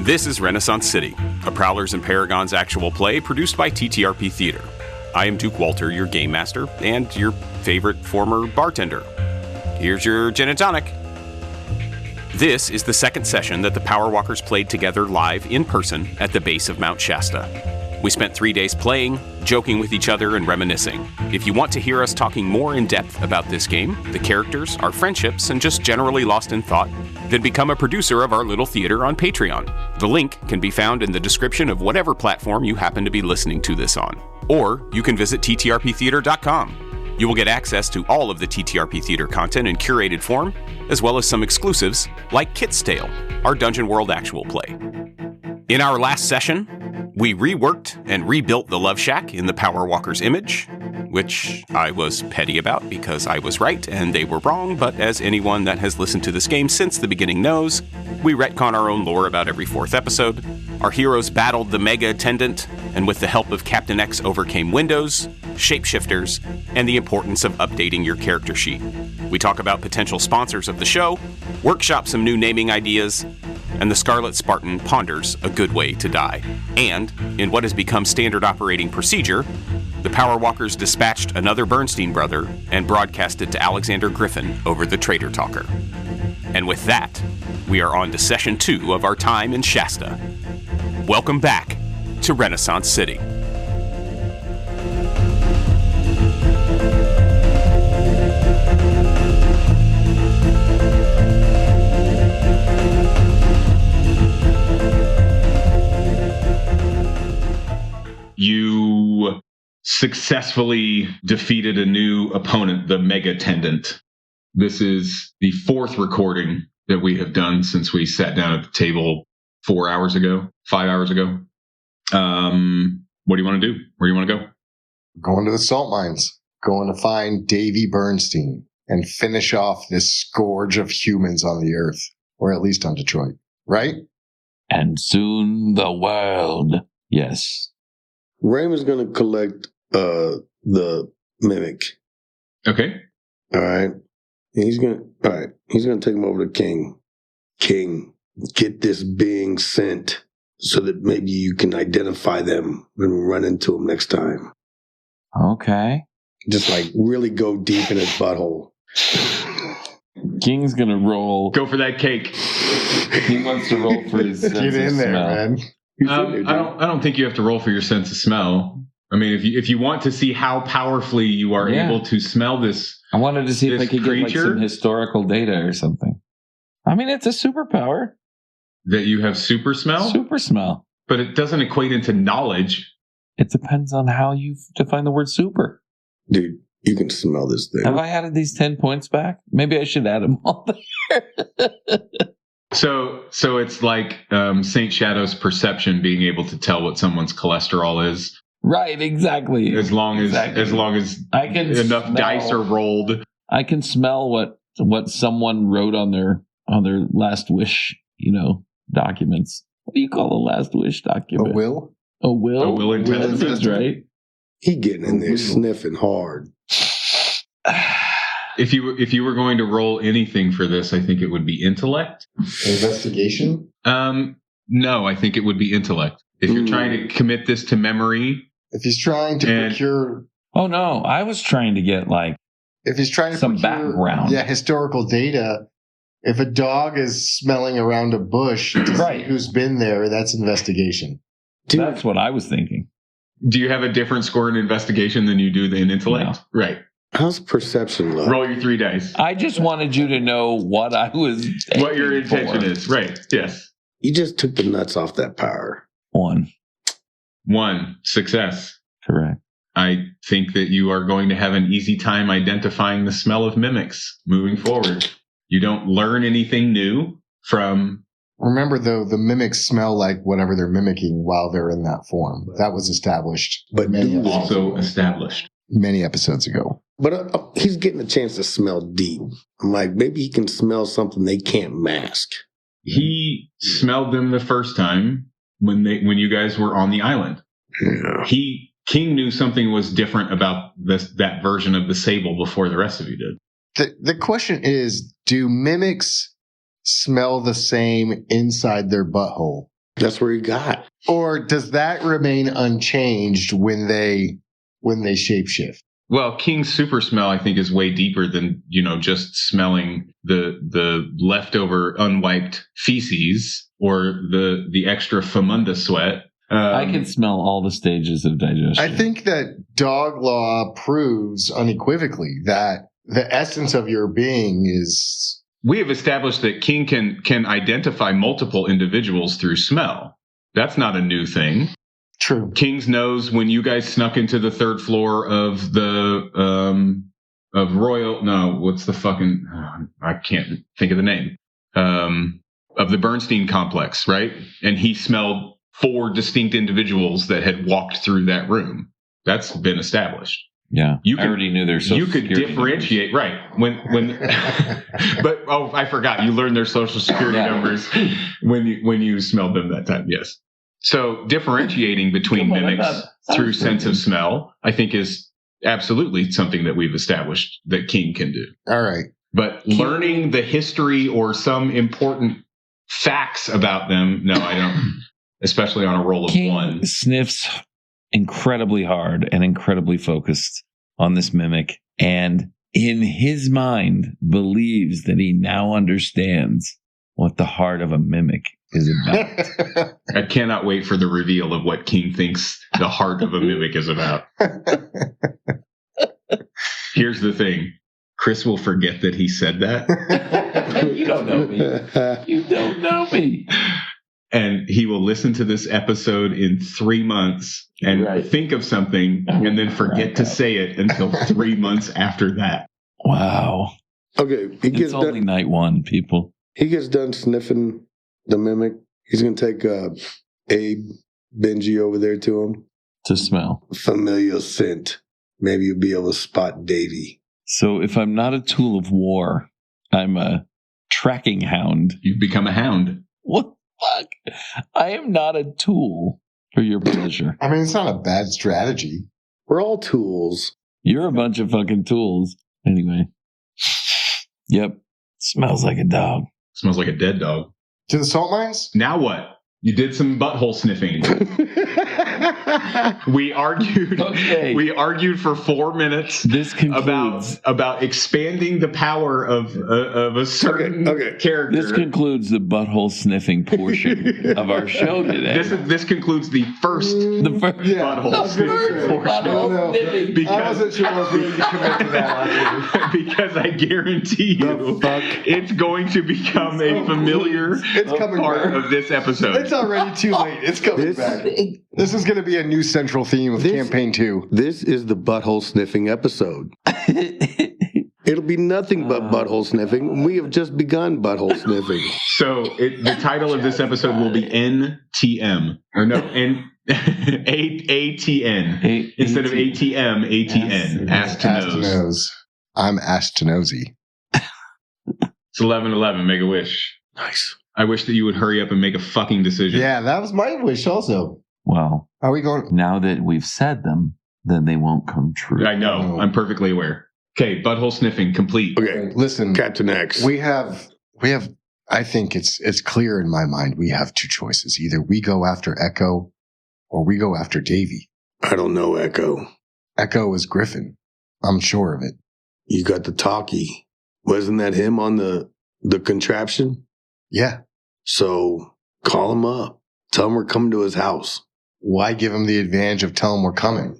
This is Renaissance City, a Prowlers and Paragons actual play produced by TTRP Theater. I am Duke Walter, your game master, and your favorite former bartender. Here's your gin and tonic. This is the second session that the Power Walkers played together live in person at the base of Mount Shasta. We spent 3 days playing, joking with each other, and reminiscing. If you want to hear us talking more in depth about this game, the characters, our friendships, and just generally lost in thought, then become a producer of our little theater on Patreon. The link can be found in the description of whatever platform you happen to be listening to this on. Or you can visit ttrptheater.com. You will get access to all of the TTRP Theater content in curated form, as well as some exclusives, like Kit's Tale, our Dungeon World actual play. In our last session, we reworked and rebuilt the Love Shack in the Power Walkers image, which I was petty about because I was right and they were wrong, but as anyone that has listened to this game since the beginning knows, we retcon our own lore about every fourth episode. Our heroes battled the Mega Attendant, and with the help of Captain X overcame windows, shapeshifters, and the importance of updating your character sheet. We talk about potential sponsors of the show, workshop some new naming ideas, and the Scarlet Spartan ponders a good way to die. And, in what has become standard operating procedure, the Power Walkers dispatched another Bernstein brother and broadcasted to Alexander Griffin over the Trader Talker. And with that, we are on to Session 2 of our time in Shasta. Welcome back to Renaissance City. You successfully defeated a new opponent, the Mega Attendant. This is the fourth recording that we have done since we sat down at the table 5 hours ago. What do you want to do? Where do you want to go? Going to the salt mines. Going to find Davy Bernstein and finish off this scourge of humans on the earth, or at least on Detroit, right? And soon the world. Yes. Raymond's going to collect the mimic. Okay. All right. He's going to take him over to King. King, get this being sent so that maybe you can identify them when we run into them next time. Okay. Just like really go deep in his butthole. King's going to roll. Go for that cake. He wants to roll for his sense Get in of there, smell. man. I don't think you have to roll for your sense of smell. I mean, if you want to see how powerfully you are able to smell this, I wanted to see if I could get like creature? some historical data or something. I mean, it's a superpower. that you have super smell, Super smell. but it doesn't equate into knowledge. It depends on how you define the word super. Dude, you can smell this thing. Have I added these 10 points back? Maybe I should add them all there. So it's like Saint Shadow's perception being able to tell what someone's cholesterol is. Right, exactly. As long as I can enough smell, dice are rolled. I can smell what someone wrote on their last wish, documents. What do you call a last wish document? A will? A will? A will and testament. That's right. He getting in there sniffing hard. If you were going to roll anything for this, I think it would be intellect. Investigation? No, I think it would be intellect. If you're trying to commit this to memory. If he's trying to procure... Oh, no. I was trying to get, If he's trying to some procure, background. Yeah, historical data. If a dog is smelling around a bush to see who's been there, that's investigation. Dude, That's what I was thinking. Do you have a different score in investigation than you do in intellect? No. Right. how's perception look? Roll your 3 dice. I just wanted you to know what I was What your aiming intention for. is. Right. Yes. You just took the nuts off that power. 1. 1. Success. Correct. I think that you are going to have an easy time identifying the smell of mimics moving forward. You don't learn anything new from... Remember, though, the mimics smell like whatever they're mimicking while they're in that form. That was established But dude, Also established. many episodes ago. But he's getting a chance to smell deep. I'm like, maybe he can smell something they can't mask. He smelled them the first time when you guys were on the island. Yeah. King knew something was different about that version of the sable before the rest of you did. The question is, do mimics smell the same inside their butthole? That's where he got. Or does that remain unchanged when they shapeshift? Well, King's super smell, I think, is way deeper than, just smelling the leftover unwiped feces or the extra famunda sweat. I can smell all the stages of digestion. I think that dog law proves unequivocally that the essence of your being is... We have established that King can identify multiple individuals through smell. That's not a new thing. True. King's knows when you guys snuck into the third floor of the what's the fucking... I can't think of the name. Of the Bernstein complex, right? And he smelled 4 distinct individuals that had walked through that room. That's been established. Yeah, I already knew their social security. You could differentiate, numbers. Right? When, but I forgot. You learned their social security numbers when you smelled them that time. Yes. So differentiating between mimics through sense of smell, I think, is absolutely something that we've established that King can do. All right, but learning the history or some important facts about them, no, I don't. Especially on a roll of King 1. Sniffs incredibly hard and incredibly focused on this mimic, and in his mind believes that he now understands what the heart of a mimic is about. I cannot wait for the reveal of what King thinks the heart of a mimic is about. Here's the thing. Chris will forget that he said that. You don't know me. You don't know me. And he will listen to this episode in 3 months and think of something and then forget to say it until 3 months after that. Wow. Okay. It's only night 1, people. He gets done sniffing the mimic. He's going to take Abe, Benji over there to him. To smell. Familiar scent. Maybe you'll be able to spot Davy. So if I'm not a tool of war, I'm a tracking hound. You become a hound. What? Fuck. I am not a tool for your pleasure. I mean, it's not a bad strategy. We're all tools. You're a bunch of fucking tools. Anyway. Yep. Smells like a dog. Smells like a dead dog. To the salt mines? Now what? You did some butthole sniffing. We argued. Okay. We argued for 4 minutes. This concludes about expanding the power of a certain character. This concludes the butthole sniffing portion of our show today. This concludes the first butthole sniffing portion. Because I wasn't sure I was ready to commit to that. Because I guarantee you, it's going to become a familiar part of this episode. It's already too late. It's coming back. This is going to be a new central theme of Campaign 2. This is the butthole sniffing episode. It'll be nothing but butthole sniffing. We have just begun butthole sniffing. So the title of this episode will be NTM. Or no, A.T.N. Instead of A.T.M., A.T.N. Ask to Nose. I'm asked to nosy. It's 11:11. Make a wish. Nice. I wish that you would hurry up and make a fucking decision. Yeah, that was my wish also. Well, are we going? Now that we've said them, then they won't come true. I know. I'm perfectly aware. Okay, butthole sniffing complete. Okay, listen. Captain X. We have. I think it's clear in my mind. We have 2 choices. Either we go after Echo, or we go after Davy. I don't know Echo. Echo is Griffin. I'm sure of it. You got the talkie. Wasn't that him on the contraption? Yeah. So call him up. Tell him we're coming to his house. Why give him the advantage of telling him we're coming?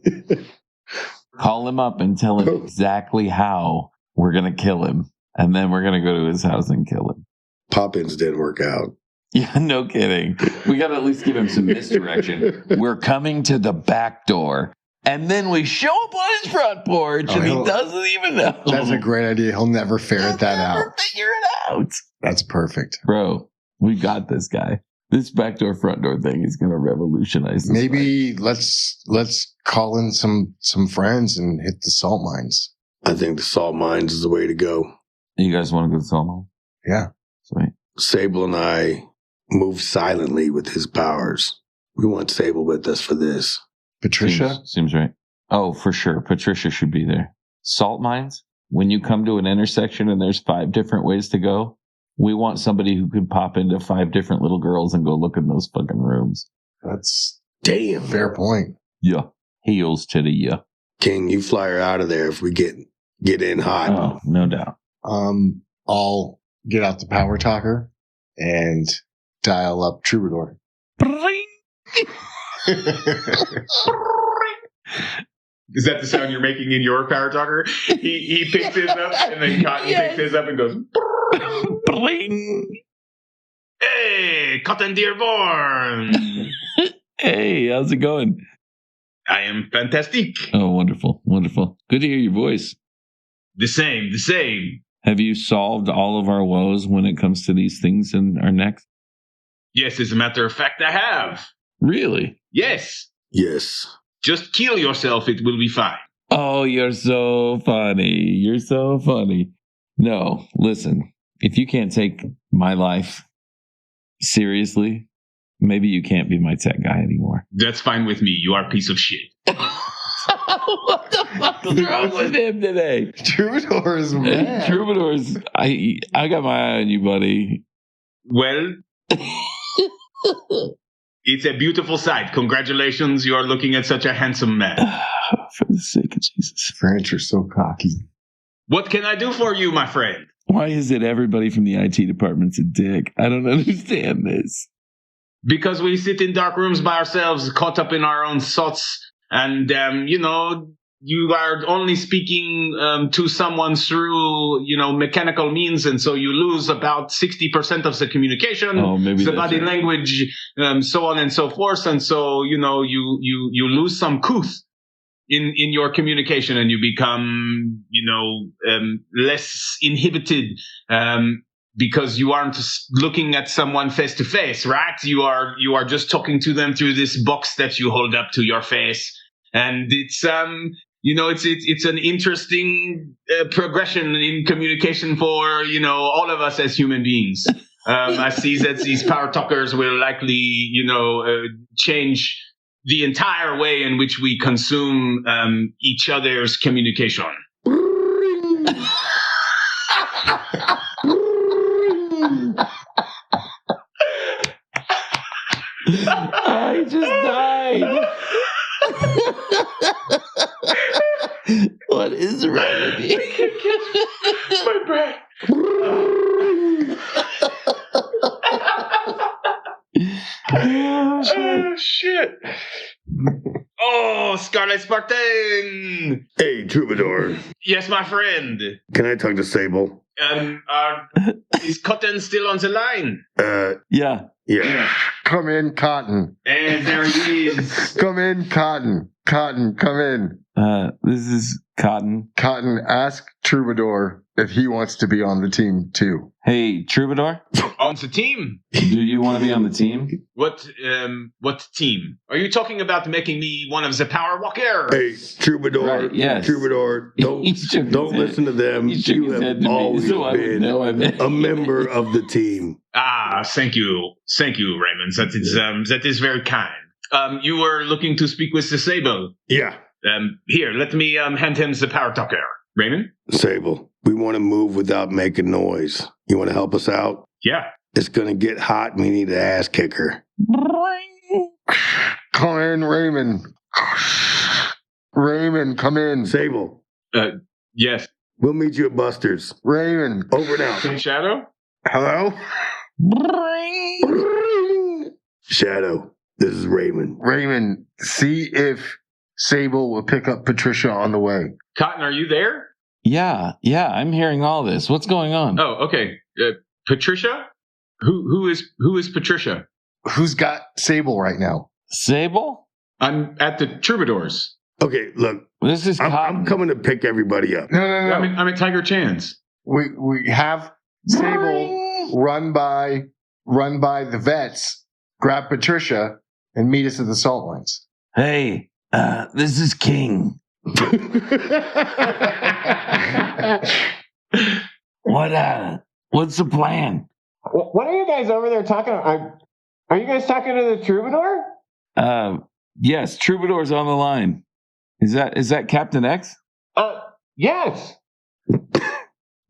Call him up and tell him exactly how we're going to kill him. And then we're going to go to his house and kill him. Pop-ins didn't work out. Yeah, no kidding. We got to at least give him some misdirection. We're coming to the back door. And then we show up on his front porch and he doesn't even know. That's a great idea. He'll never ferret that out. Figure it out. That's perfect. Bro, we got this guy. This back door, front door thing is going to revolutionize this. Maybe let's call in some friends and hit the salt mines. I think the salt mines is the way to go. You guys want to go to the salt mine? Yeah. Sweet. Sable and I move silently with his powers. We want Sable with us for this. Patricia? Seems right. Oh, for sure. Patricia should be there. Salt mines? When you come to an intersection and there's 5 different ways to go, We want somebody who can pop into 5 different little girls and go look in those fucking rooms. That's Damn. fair point. Yeah. Heels to the yeah. King, you fly her out of there if we get in hot. Oh, no doubt. I'll get out the power talker and dial up Troubadour. Is that the sound you're making in your power talker? He picks his up, and then Cotton picks his up and goes, "Hey, Cotton Dearborn! Hey, how's it going? I am fantastic. Oh, wonderful. Wonderful. Good to hear your voice. The same. Have you solved all of our woes when it comes to these things in our necks? Yes, as a matter of fact, I have. Really? Yes. Yes. Just kill yourself, it will be fine. Oh, you're so funny. You're so funny. No, listen, if you can't take my life seriously, maybe you can't be my tech guy anymore. That's fine with me. You are a piece of shit. What the fuck is wrong with him today? Troubadour is mad. Troubadours, I got my eye on you, buddy. Well, it's a beautiful sight. Congratulations, you are looking at such a handsome man. For the sake of Jesus. French are so cocky. What can I do for you, my friend? Why is it everybody from the IT department's a dick? I don't understand this. Because we sit in dark rooms by ourselves, caught up in our own thoughts, and, you are only speaking to someone through, mechanical means, and so you lose about 60% of the communication, the body language, so on and so forth, and so, you lose some couth in your communication, and you become, less inhibited, because you aren't looking at someone face to face, right? You are just talking to them through this box that you hold up to your face, and it's it's an interesting progression in communication for all of us as human beings. I see that these power talkers will likely change the entire way in which we consume each other's communication. I just died. What is wrong with you? My breath. Oh, shit. Oh, Scarlet Spartan. Hey, Troubadour. Yes, my friend. Can I talk to Sable? Is Cotton still on the line? Yeah. Come in, Cotton. And there he is. Come in, Cotton. Cotton, come in. This is Cotton. Cotton, ask Troubadour if he wants to be on the team too. Hey, Troubadour? On the team? Do you want to be on the team? What team? Are you talking about making me one of the Power Walkers? Hey, Troubadour. Right, yes. Troubadour, don't listen to them. You have always been a member of the team. Thank you, Raymond. That is very kind. You were looking to speak with the Sable. Yeah. Here, let me hand him the power talker. Raymond? Sable, we want to move without making noise. You want to help us out? Yeah. It's going to get hot and we need an ass kicker. Come in, Raymond. Raymond, come in. Sable. Yes. We'll meet you at Buster's. Raymond. Over now. Shadow? Hello? Shadow, this is Raymond. Raymond, see if Sable will pick up Patricia on the way. Cotton, are you there? Yeah, I'm hearing all this. What's going on? Oh, okay. Patricia? Who is Patricia? Who's got Sable right now? Sable? I'm at the Troubadours. Okay, look. This is I'm coming to pick everybody up. No. I'm at Tiger Chan's. We have Sable run by the vets, grab Patricia, and meet us at the salt mines. Hey, this is King. What's the plan? What are you guys over there talking about? Are you guys talking to the Troubadour? Yes, Troubadour's on the line. Is that Captain X? Yes.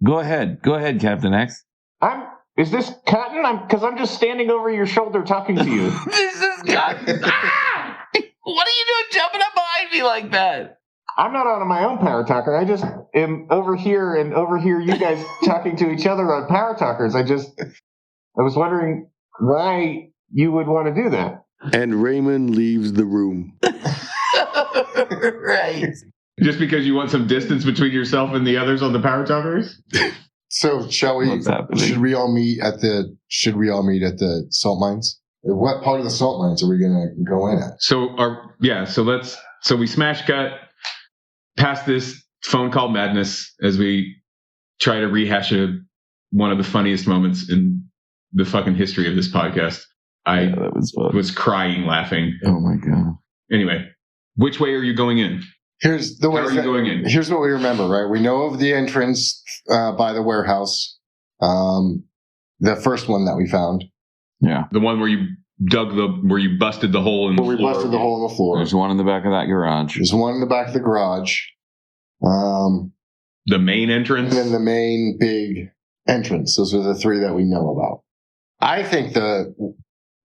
Go ahead, Captain X. I'm Is this Cotton? Because I'm just standing over your shoulder talking to you. This is Cotton. Ah! What are you doing jumping up behind me like that? I'm not on my own Power Talker. I just am over here and overhear you guys talking to each other on Power Talkers. I was wondering why you would want to do that. And Raymond leaves the room. Right. Just because you want some distance between yourself and the others on the Power Talkers? So shall we? Should we all meet at the salt mines? What part of the salt mines are we going to go in at? So we smash cut past this phone call madness as we try to rehash one of the funniest moments in the fucking history of this podcast. That was crying laughing. Oh my God. Anyway, which way are you going in? Here's the way. How are you going in? Here's what we remember, right? We know of the entrance by the warehouse. The first one that we found. Yeah. The one where you where you busted the hole in the floor. We busted the hole in the floor. There's one in the back of that garage. There's one in the back of the garage. The main entrance? And then the main big entrance. Those are the three that we know about. I think the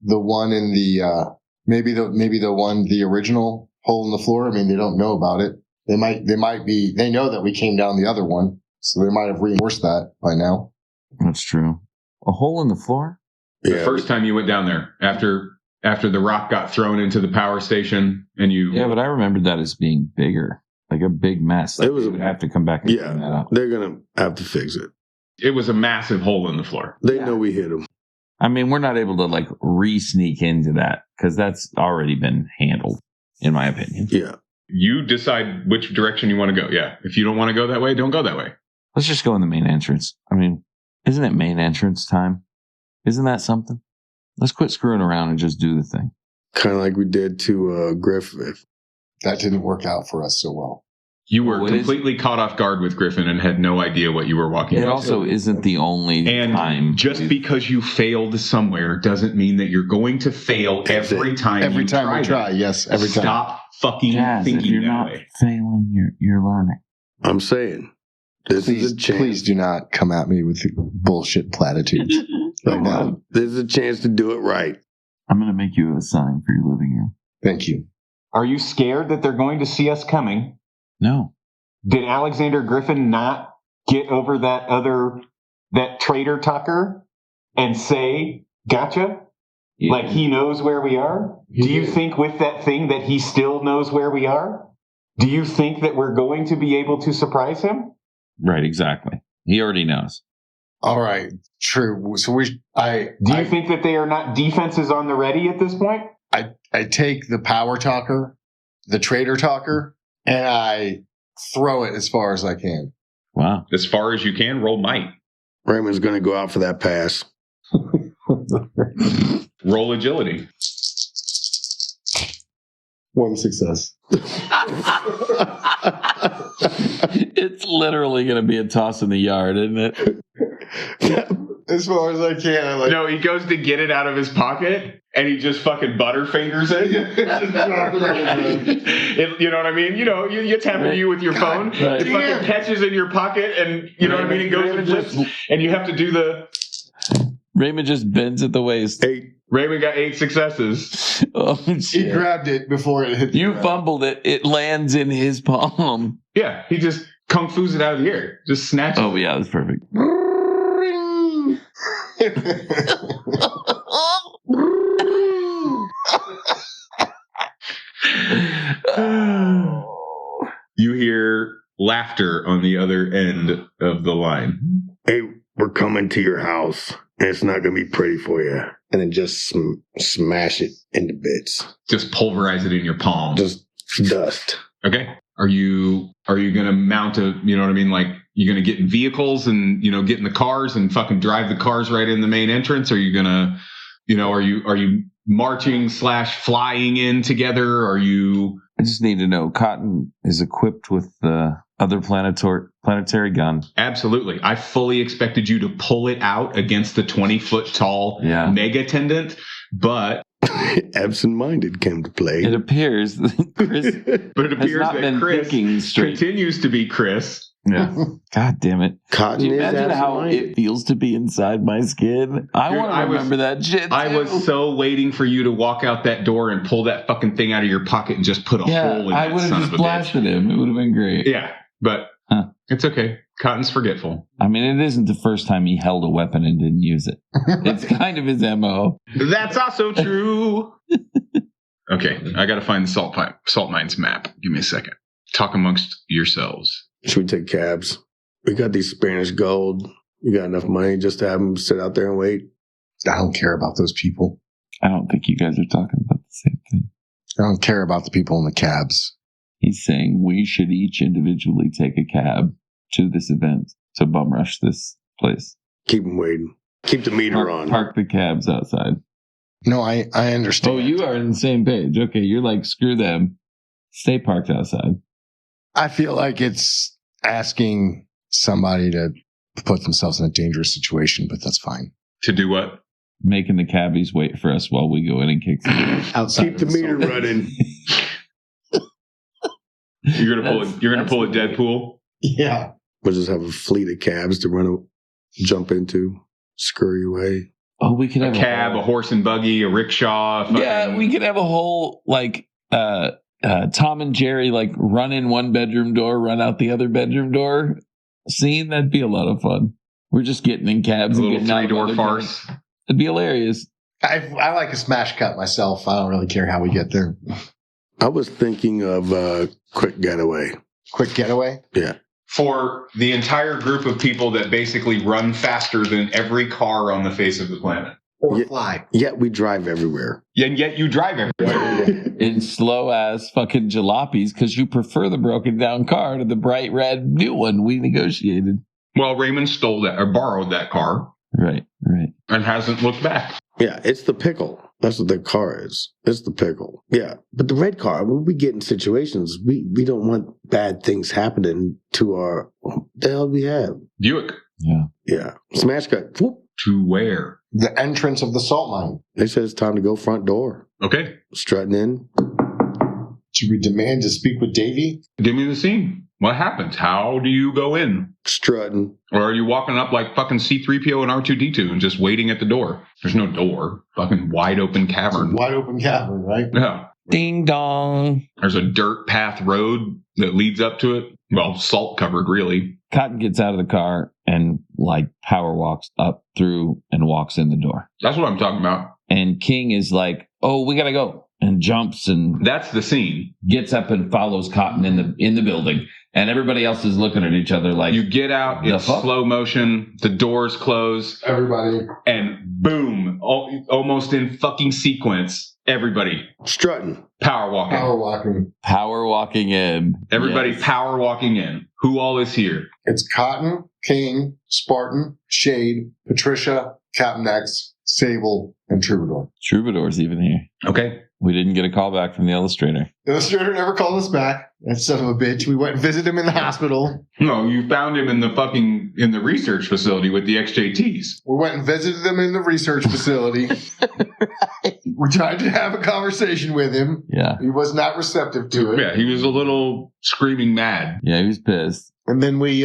one in the maybe the original hole in the floor. I mean, they don't know about it. They know that we came down the other one, so they might have reinforced that by now. That's true. A hole in the floor? The first time you went down there, after the rock got thrown into the power station, and you... Yeah, but I remembered that as being bigger, like a big mess. Like it was would have to come back and clean that up. They're going to have to fix it. It was a massive hole in the floor. They know we hit them. I mean, we're not able to like re-sneak into that because that's already been handled, in my opinion. Yeah. You decide which direction you want to go. Yeah. If you don't want to go that way, don't go that way. Let's just go in the main entrance. I mean, isn't it main entrance time? Isn't that something? Let's quit screwing around and just do the thing. Kind of like we did to Griffin. That didn't work out for us so well. You were completely caught off guard with Griffin and had no idea what you were walking into. It also isn't the only time. Just because you failed somewhere doesn't mean that you're going to fail every time we try. Yes, every time. Stop fucking thinking if you're that not way. Failing, you're learning. I'm saying, this is a chance. Please do not come at me with bullshit platitudes right now. This is a chance to do it right. I'm going to make you a sign for your living room. Thank you. Are you scared that they're going to see us coming? No. Did Alexander Griffin not get over that traitor talker and say, gotcha? Yeah. Like he knows where we are? Do you think with that thing that he still knows where we are? Do you think that we're going to be able to surprise him? Right, exactly. He already knows. All right, true. So do you think that they are not defenses on the ready at this point? I take the power talker, the traitor talker, and I throw it as far as I can. Wow. As far as you can, roll might. Raymond's going to go out for that pass. Roll agility. 1 success. It's literally going to be a toss in the yard, isn't it? As far as I can. No, he goes to get it out of his pocket, and he just fucking butterfingers it. You know what I mean? You know, you tap you with your phone. Right. It fucking catches in your pocket, and you know what I mean? It goes and flips, and you have to do the... Raymond just bends at the waist. 8. Raymond got 8 successes. Oh, shit. He grabbed it before it hit the You ground. fumbled it. It lands in his palm. Yeah, he just kung fu's it out of the air. Just snatches Oh, yeah, that's perfect. You hear laughter on the other end of the line. Hey, we're coming to your house, and it's not going to be pretty for you. And then just smash it into bits. Just pulverize it in your palm. Just dust. Okay. Are you going to mount you know what I mean? Like, you're going to get in vehicles and, you know, get in the cars and fucking drive the cars right in the main entrance? Or are you going to, you know, are you marching / flying in together? Are you... I just need to know, Cotton is equipped with the other planetary gun. Absolutely. I fully expected you to pull it out against the 20-foot tall mega tendant, but... Absent-minded came to play. It appears that Chris but it appears has not that been Chris thinking straight. continues to be Chris. Yeah. God damn it. Cotton Do you is imagine how absent-minded. it feels to be inside my skin? I Dude, want to remember that shit, too. I was so waiting for you to walk out that door and pull that fucking thing out of your pocket and just put a hole in I that would son have of just a blasted him. It would have been great. bitch. Yeah, but it's okay. Cotton's forgetful. I mean, it isn't the first time he held a weapon and didn't use it. It's kind of his MO. That's also true. Okay, I got to find the salt mines map. Give me a second. Talk amongst yourselves. Should we take cabs? We got these Spanish gold. We got enough money just to have them sit out there and wait. I don't care about those people. I don't think you guys are talking about the same thing. I don't care about the people in the cabs. He's saying we should each individually take a cab to this event to bum rush this place. Keep them waiting. Keep the meter on. Park the cabs outside. No, I understand. Oh, you are on the same page. Okay, you're like, screw them. Stay parked outside. I feel like it's asking somebody to put themselves in a dangerous situation, but that's fine. To do what? Making the cabbies wait for us while we go in and kick some Outside. Keep the meter running. You're gonna pull a Deadpool. Yeah. We'll just have a fleet of cabs to jump into, scurry away. Oh, we could A have cab, a horse and buggy, a rickshaw. Yeah, we could have a whole like Tom and Jerry like run in one bedroom door, run out the other bedroom door scene. That'd be a lot of fun. We're just getting in cabs a and little getting out of 3-door other farce. cabs. It'd be hilarious. I like a smash cut myself. I don't really care how we get there. I was thinking of a quick getaway. Quick getaway? Yeah. For the entire group of people that basically run faster than every car on the face of the planet. Or Yeah. fly. Yet we drive everywhere. And yet you drive everywhere. In slow ass fucking jalopies because you prefer the broken down car to the bright red new one we negotiated. Well, Raymond stole that or borrowed that car Right. and hasn't looked back. Yeah, it's the pickle. That's what the car is. It's the pickle. Yeah. But the red car, when we get in situations, we don't want bad things happening to our, what the hell do we have? Buick. Yeah. Yeah. Smash cut. Whoop. To where? The entrance of the salt mine. They said it's time to go front door. Okay. Strutting in. Should we demand to speak with Davy? Give me the scene. What happens? How do you go in? Strutting. Or are you walking up like fucking C-3PO and R2-D2 and just waiting at the door? There's no door. Fucking wide open cavern. Wide open cavern, right? Yeah. Ding dong. There's a dirt path road that leads up to it. Well, salt covered, really. Cotton gets out of the car and like power walks up through and walks in the door. That's what I'm talking about. And King is like, "Oh, we gotta go," and jumps and That's the scene. gets up and follows Cotton in the building. And everybody else is looking at each other like, You get out, The it's fuck? slow motion, the doors close, Everybody. and boom, almost in fucking sequence, everybody Strutting. power walking. Power walking. power walking in. Everybody Yes. power walking in. Who all is here? It's Cotton, King, Spartan, Shade, Patricia, Captain X, Sable, and Troubadour. Troubadour's even here. Okay. We didn't get a call back from the illustrator. The illustrator never called us back. That son of a bitch. We went and visited him in the hospital. No, you found him in the research facility with the XJTs. We went and visited him in the research facility. We tried to have a conversation with him. Yeah. He was not receptive to it. Yeah, he was a little screaming mad. Yeah, he was pissed. And then we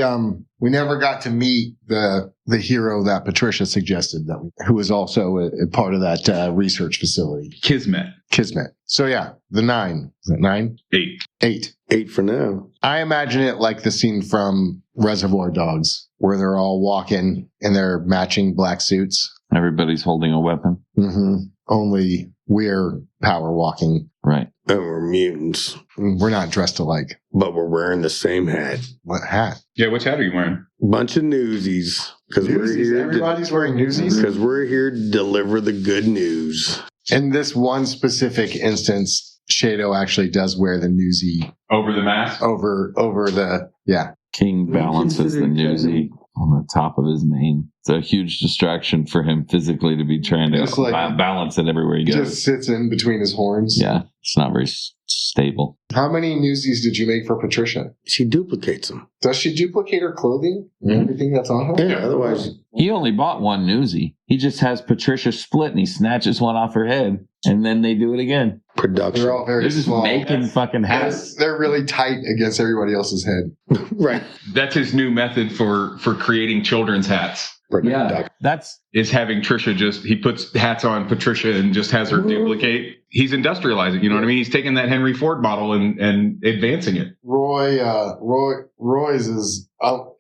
never got to meet the hero that Patricia suggested, who was also a part of that research facility, Kismet. Kismet. So yeah, the 9. Is it 9? 8. 8. 8 for now. I imagine it like the scene from Reservoir Dogs, where they're all walking in their matching black suits. Everybody's holding a weapon. Mm-hmm. Only we're power walking. Right. And we're mutants. We're not dressed alike. But we're wearing the same hat. What hat? Yeah, which hat are you wearing? Bunch of newsies. Because we're here. Everybody's wearing newsies. Because we're here to deliver the good news. In this one specific instance, Shado actually does wear the newsie Over the mask? over the, yeah. King balances the newsie on the top of his mane. It's a huge distraction for him physically to be trying to Just like- balance it everywhere he goes. Just sits in between his horns. Yeah, it's not very stable. How many newsies did you make for Patricia? She duplicates them. Does she duplicate her clothing and everything that's on her? Yeah, otherwise... He only bought one newsie. He just has Patricia split and he snatches one off her head and then they do it again. Production. They're all very They're just small. making fucking hats. They're really tight against everybody else's head. Right. That's his new method for creating children's hats. Yeah, that's Is having Trisha he puts hats on Patricia and just has her duplicate. He's industrializing, you know what I mean? He's taking that Henry Ford model and advancing it. Roy's is,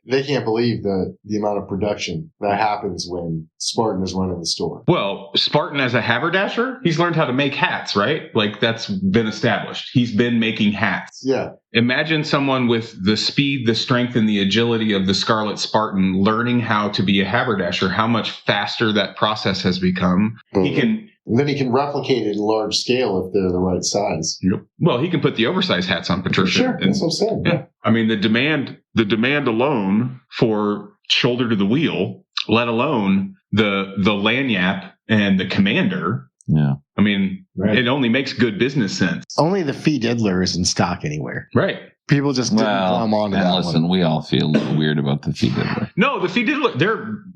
they can't believe the amount of production that happens when Spartan is running the store. Well, Spartan as a haberdasher, he's learned how to make hats, right? Like that's been established. He's been making hats. Yeah. Imagine someone with the speed, the strength, and the agility of the Scarlet Spartan learning how to be a haberdasher, how much faster that process has become. He can... And then he can replicate it in large scale if they're the right size. Well, he can put the oversized hats on Patricia. Sure, that's what I'm saying. Yeah. I mean, the demand alone for shoulder to the wheel, let alone the lanyap and the commander. yeah. I mean, It only makes good business sense. Only the Fee Diddler is in stock anywhere. Right. People just didn't climb onto and that listen, one. we all feel a little weird about the Fee Diddler. No, the Fee Diddler,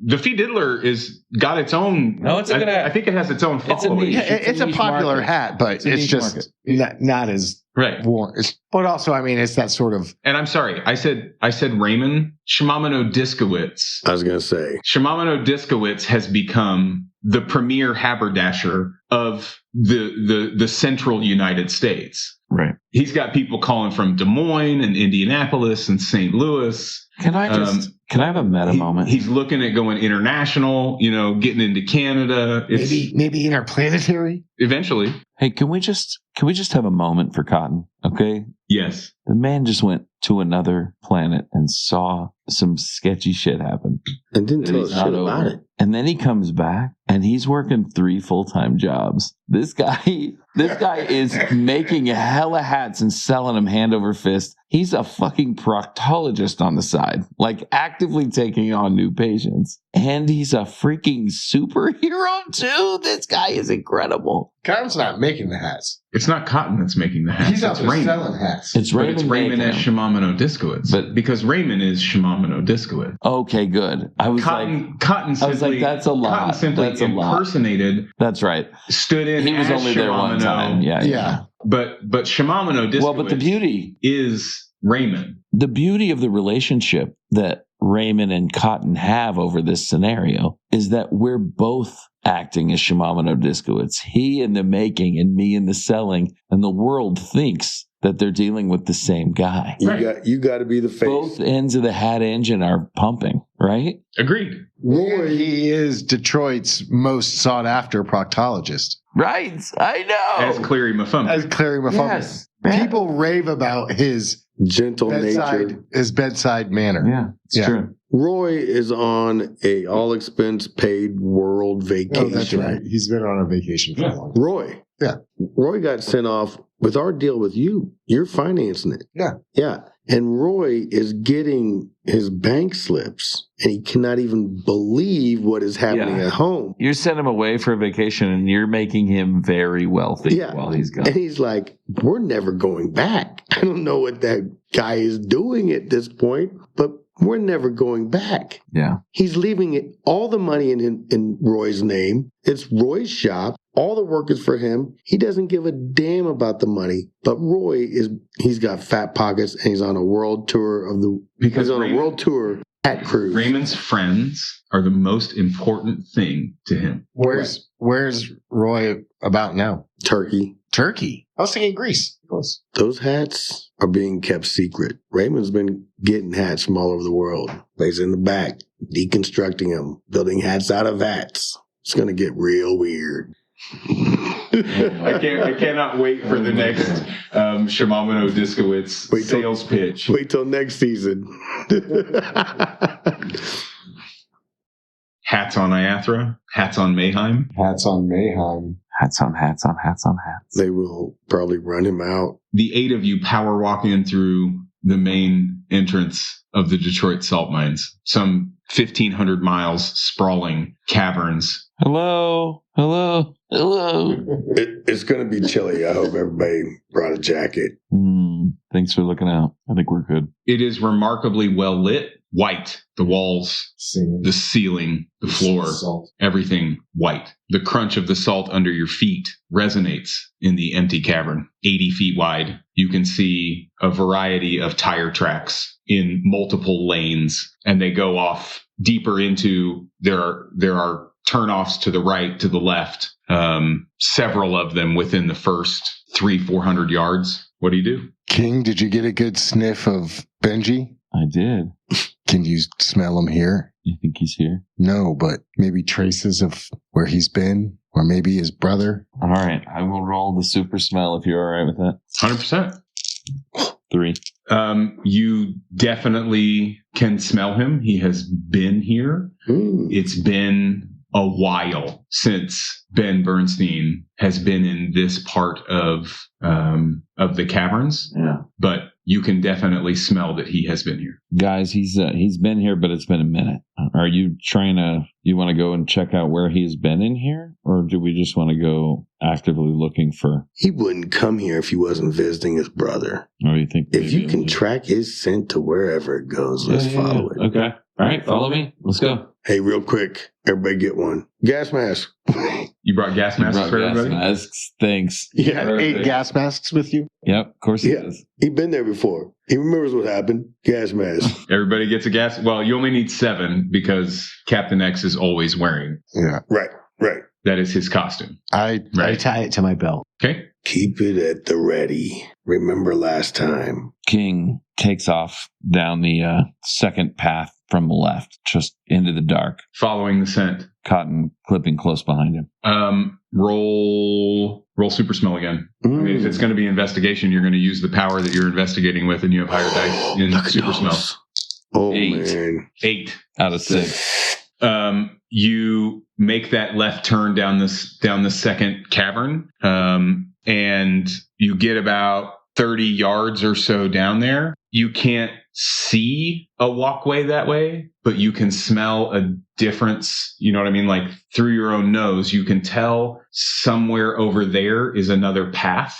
the Fee Diddler is got its own. No, it's a good hat. I think it has its own It's a following. niche. It's a niche popular market. hat, but It's a it's niche just not as Right. worn. But also, I mean, it's that sort of. And I'm sorry, I said Raymond Shimamino Diskowitz. I was going to say. Shimamino Diskowitz has become the premier haberdasher of the central United States. Right. He's got people calling from Des Moines and Indianapolis and St. Louis. Can I have a meta moment? He's looking at going international, getting into Canada. Maybe interplanetary. Eventually. Hey, can we just have a moment for Cotton? Okay. Yes. The man just went to another planet and saw some sketchy shit happen. And didn't tell us He's not shit about over it. And then he comes back and he's working 3 full-time jobs. This guy is making hella hats and selling them hand over fist. He's a fucking proctologist on the side, like actively taking on new patients. And he's a freaking superhero too. This guy is incredible. Cotton's not making the hats. It's not Cotton that's making the hats. He's out It's there Raymond. selling hats. It's But Raymond. it's Raymond making as them. Shimamino Diskowitz. Because Raymond is Shimamino Diskowitz. Okay, good. I was Cotton I was simply, like, that's a lot. Cotton simply That's a lot. impersonated, that's right. stood in He was as only there one Shimamino, time. Yeah. Yeah. But Shimamino Diskowitz Well, but the beauty is Raymond. the beauty of the relationship that Raymond and Cotton have over this scenario is that we're both acting as Shimamino Diskowitz. He in the making and me in the selling, and the world thinks that they're dealing with the same guy. You got to be the face. Both ends of the hat engine are pumping, right? Agreed. Roy, he is Detroit's most sought after proctologist. Right. I know. As Cleary Mafumba. As Clary Mafumba. Yes. People rave about his Gentle nature. bedside manner. Yeah, it's true. Roy is on a all expense paid world vacation. Oh, that's right. He's been on a vacation for a long time. Roy. Yeah. Roy got sent off with our deal with you. You're financing it. Yeah. Yeah. And Roy is getting his bank slips and he cannot even believe what is happening at home. You send him away for a vacation and you're making him very wealthy while he's gone. And he's like, we're never going back. I don't know what that guy is doing at this point, but we're never going back. Yeah. He's leaving it, all the money in Roy's name. It's Roy's shop. All the work is for him. He doesn't give a damn about the money. But Roy he's got fat pockets and he's on a world tour he's on a world tour at cruise. Raymond's friends are the most important thing to him. Where's Roy about now? Turkey. I was thinking Greece. Close. Those hats are being kept secret. Raymond's been getting hats from all over the world. He's in the back, deconstructing them, building hats out of hats. It's going to get real weird. I cannot wait for the next Shimamino Diskowitz sales pitch. Wait till next season. Hats on Iathra, hats on Mayheim. Hats on Mayheim. Hats on hats on hats on hats. They will probably run him out. The 8 of you power walk in through the main entrance of the Detroit salt mines. Some 1,500 miles sprawling caverns. Hello. It's going to be chilly. I hope everybody brought a jacket. Thanks for looking out. I think we're good. It is remarkably well lit. White. The walls, the ceiling, the floor, everything white. The crunch of the salt under your feet resonates in the empty cavern. 80 feet wide. You can see a variety of tire tracks in multiple lanes, and they go off deeper into, there are turnoffs to the right, to the left, several of them within the first 300-400 yards. What do? King, did you get a good sniff of Benji? I did. Can you smell him here? You think he's here? No, but maybe traces of where he's been, or maybe his brother. All right, I will roll the super smell if you're all right with that. 100%. 3. You definitely can smell him. He has been here. It's been a while since Ben Bernstein has been in this part of the caverns. Yeah. But you can definitely smell that he has been here. Guys, he's been here, but it's been a minute. Are you you want to go and check out where he's been in here? Or do we just want to go actively looking for... He wouldn't come here if he wasn't visiting his brother. Or do you think... If you can track his scent to wherever it goes, let's follow it. Okay. All right, follow me. Let's go. Hey, real quick, everybody get one. Gas mask. You brought gas masks for everybody? Gas masks, thanks. You had 8 gas masks with you? Yep, of course he does. He's been there before. He remembers what happened. Gas mask. Everybody gets a gas... Well, you only need 7 because Captain X is always wearing. Yeah. Right. That is his costume. I tie it to my belt. Okay. Keep it at the ready. Remember last time. King takes off down the second path from the left, just into the dark. Following the scent. Cotton clipping close behind him. Roll super smell again. I mean, if it's going to be investigation, you're going to use the power that you're investigating with, and you have higher dice in super smell. Oh, 8. man. 8 out of 6. You make that left turn down the second cavern, and you get about 30 yards or so down there. You can't see a walkway that way, but you can smell a difference. You know what I mean? Like through your own nose, you can tell somewhere over there is another path.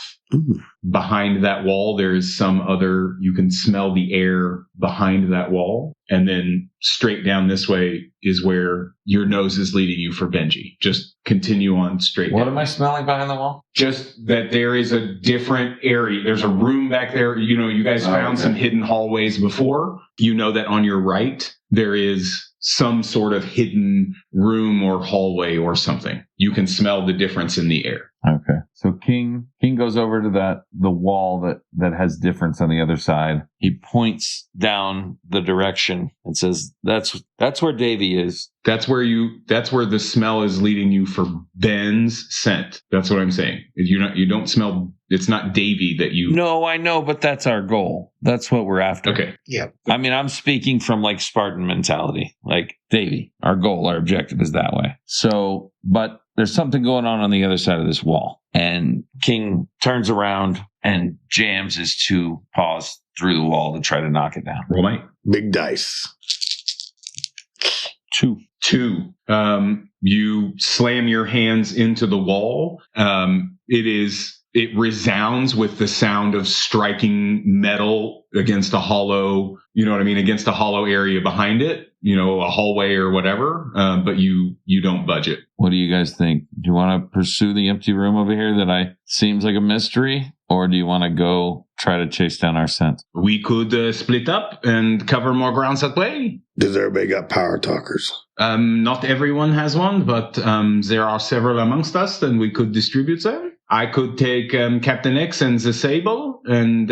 Behind that wall, there is some other, you can smell the air behind that wall. And then straight down this way is where your nose is leading you for Benji. Just continue on straight down. What am I smelling behind the wall? Just that there is a different area. There's a room back there. You know, you guys found some hidden hallways before. You know that on your right, there is some sort of hidden room or hallway or something. You can smell the difference in the air. Okay. So King goes over to the wall that has difference on the other side. He points down the direction and says, that's where Davy is. That's where the smell is leading you for Ben's scent. That's what I'm saying. You don't smell, it's not Davy that you... No, I know, but that's our goal. That's what we're after. Okay. Yeah. I mean, I'm speaking from like Spartan mentality. Like Davy, our goal, our objective is that way. So, but there's something going on the other side of this wall. And King turns around and jams his 2 paws through the wall to try to knock it down. Roll might. Big dice. 2. You slam your hands into the wall. It resounds with the sound of striking metal against a hollow, you know what I mean, against a hollow area behind it, you know, a hallway or whatever, but you don't budge it. What do you guys think? Do you want to pursue the empty room over here that seems like a mystery? Or do you want to go try to chase down our scent? We could split up and cover more grounds that way. Does everybody got power talkers? Not everyone has one, but there are several amongst us, and we could distribute them. I could take Captain X and the Sable, and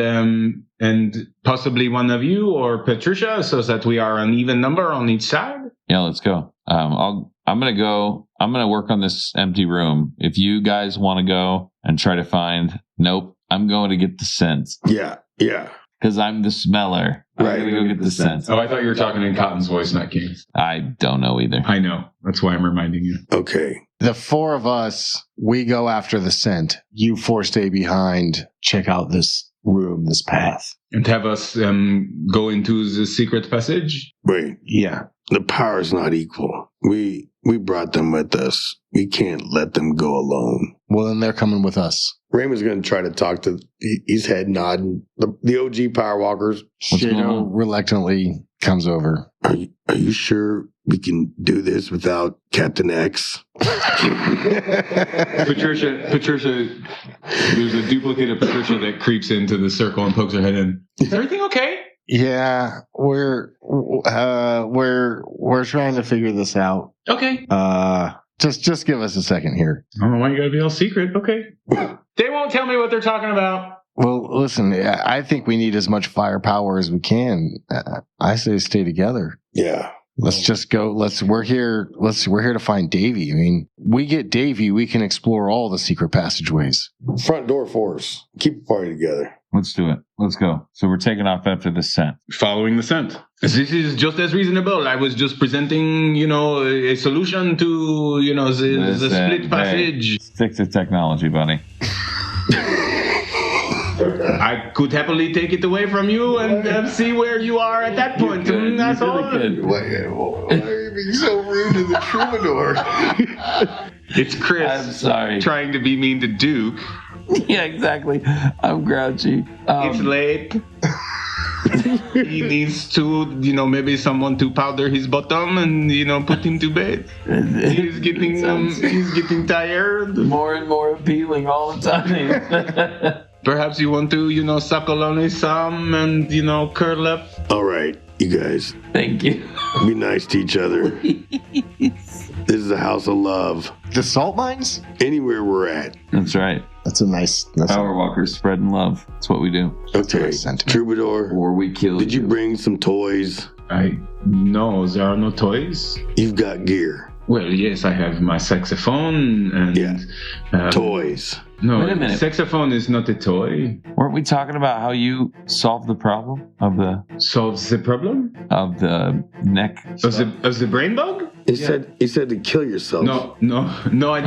possibly one of you or Patricia, so that we are an even number on each side. Yeah, let's go. I'm gonna work on this empty room. If you guys want to go and try to find, nope, I'm going to get the scent. Yeah. Because I'm the smeller. Right. I'm going to go get the scent. Oh, I thought you were talking in Cotton's voice, not King's. I don't know either. I know. That's why I'm reminding you. Okay. The 4 of us, we go after the scent. You 4 stay behind, check out this room, this path. And have us go into the secret passage? Wait, Yeah. the power's not equal. We brought them with us. We can't let them go alone. Well, then they're coming with us. Raymond's going to try to talk to, he's head nodding. The OG power walkers. Shadow reluctantly comes over. Are you sure we can do this without Captain X? Patricia, there's a duplicate of Patricia that creeps into the circle and pokes her head in. Is everything okay? Yeah, we're trying to figure this out. Okay. Just give us a second here. I don't know why you gotta be all secret. Okay. They won't tell me what they're talking about. Well, listen, I think we need as much firepower as we can. I say stay together. Yeah. Let's just go. We're here to find Davy. I mean, we get Davy, we can explore all the secret passageways. Front door for us. Keep the party together. Let's do it. Let's go. So we're taking off after the scent. Following the scent. This is just as reasonable. I was just presenting, a solution to, the split passage. Stick to technology, buddy. I could happily take it away from you and see where you are at that point. That's all. Why are you being so rude to the troubadour? It's Chris. I'm sorry. Trying to be mean to Duke. Yeah, exactly. I'm grouchy. It's late. He needs to, maybe someone to powder his bottom and, put him to bed. He's getting tired. More and more appealing all the time. Perhaps you want to, suckle on his thumb and, curl up. All right, you guys. Thank you. Be nice to each other. This is a house of love. The salt mines? Anywhere we're at. That's right. That's a nice. Power walkers spreading love. That's what we do. Okay, Troubadour. Or we kill Did you bring some toys? No, there are no toys. You've got gear. Well, yes, I have my saxophone and... Yeah. Toys. No, Wait a minute. Saxophone is not a toy. Weren't we talking about how you solved the problem of the Solves the problem? neck? Of the brain bug? He said to kill yourself. No, I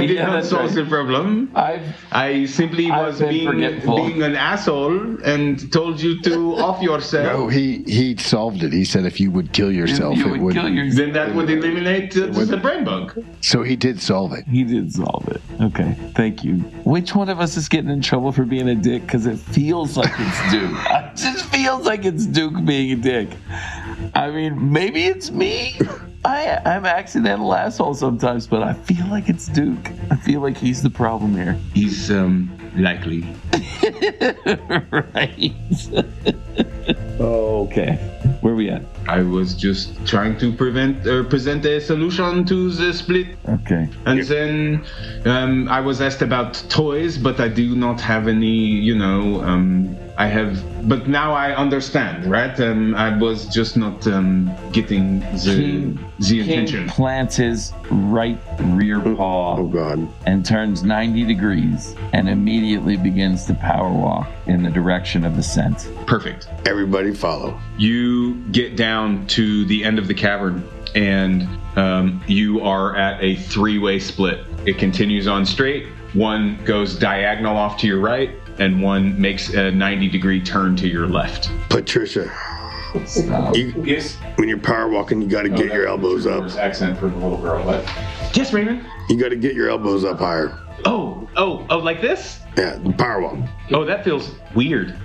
did not solve the problem. I simply was being an asshole and told you to off yourself. No, he solved it. He said if you would kill yourself, You would kill yourself. Then that would eliminate the brain bug. So he did solve it. He did solve it. Okay, thank you. Which one of us is getting in trouble for being a dick? Because it feels like it's Duke. It just feels like it's Duke being a dick. I mean, maybe it's me. I'm accidental asshole sometimes, but I feel like it's Duke. I feel like he's the problem here. He's likely. Right. Okay. Where are we at? I was just trying to present a solution to the split. Okay. And then I was asked about toys, but I do not have any, but now I understand, right? I was just not getting the intention. King plants his right rear paw and turns 90 degrees and immediately begins to power walk in the direction of the scent. Perfect. Everybody follow. You get down to the end of the cavern and you are at a three-way split. It continues on straight. One goes diagonal off to your right, and one makes a 90-degree turn to your left. Patricia, Yes. when you're power walking, you got to get your elbows up. Accent for the little girl, but yes, Raymond. You got to get your elbows up higher. Oh, like this? Yeah, the power walk. Oh, that feels weird.